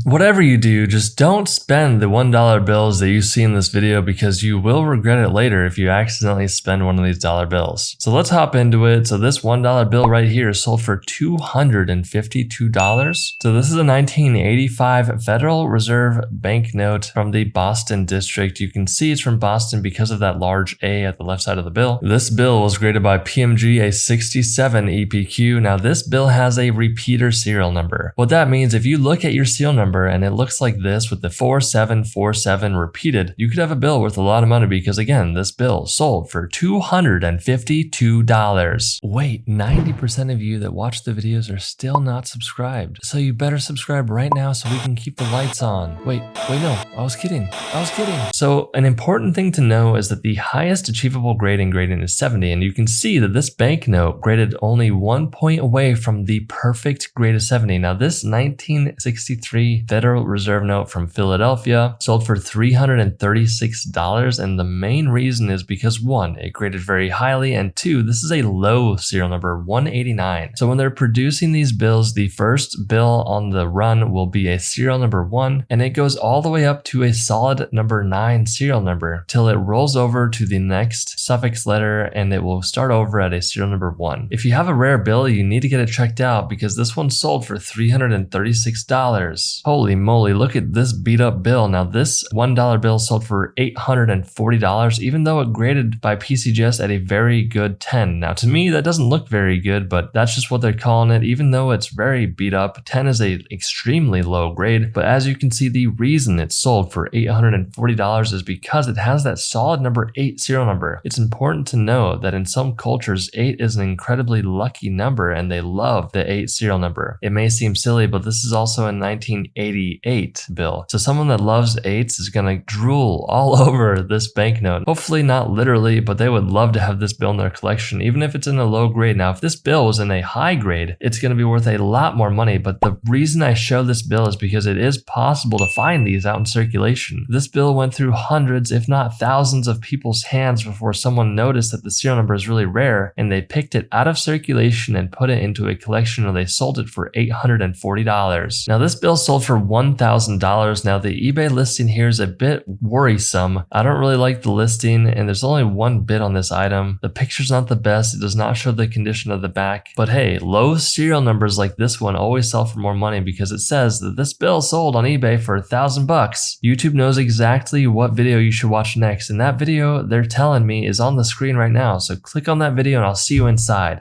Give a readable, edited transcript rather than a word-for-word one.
Whatever you do, just don't spend the $1 bills that you see in this video because you will regret it later if you accidentally spend one of these dollar bills. So let's hop into it. So this $1 bill right here is sold for $252. So this is a 1985 Federal Reserve banknote from the Boston district. You can see it's from Boston because of that large A at the left side of the bill. This bill was graded by PMG a 67 EPQ. Now this bill has a repeater serial number. What that means, if you look at your serial number and it looks like this with the 4747 repeated, you could have a bill worth a lot of money because again, this bill sold for $252. Wait, 90% of you that watch the videos are still not subscribed. So you better subscribe right now so we can keep the lights on. Wait, no, I was kidding. So an important thing to know is that the highest achievable grade in grading is 70, and you can see that this banknote graded only 1 point away from the perfect grade of 70. Now this 1963 Federal Reserve note from Philadelphia sold for $336, and the main reason is because one, it graded very highly, and two, this is a low serial number, 189. So when they're producing these bills, the first bill on the run will be a serial number 1, and it goes all the way up to a solid number 9 serial number till it rolls over to the next suffix letter, and it will start over at a serial number 1. If you have a rare bill, you need to get it checked out because this one sold for $336. Holy moly, look at this beat up bill. Now this $1 bill sold for $840, even though it graded by PCGS at a very good 10. Now to me, that doesn't look very good, but that's just what they're calling it. Even though it's very beat up, 10 is a extremely low grade. But as you can see, the reason it sold for $840 is because it has that solid number 8 serial number. It's important to know that in some cultures, 8 is an incredibly lucky number and they love the 8 serial number. It may seem silly, but this is also a 1988 bill. So someone that loves 8s is gonna drool all over this banknote. Hopefully not literally, but they would love to have this bill in their collection, even if it's in a low grade. Now, if this bill was in a high grade, it's gonna be worth a lot more money, but the reason I show this bill is because it is possible to find these out in circulation. This bill went through hundreds, if not thousands of people's hands before someone noticed that the serial number is really rare, and they picked it out of circulation and put it into a collection, and they sold it for $840. Now, this bill sold for $1,000. Now, the eBay listing here is a bit worrisome. I don't really like the listing, and there's only one bid on this item. The picture's not the best. It does not show the condition of the back. But hey, low serial numbers like this one always sell for more money because it says that this bill sold on eBay for $1,000. YouTube knows exactly what video you should watch next, and that video they're telling me is on the screen right now. So click on that video and I'll see you inside.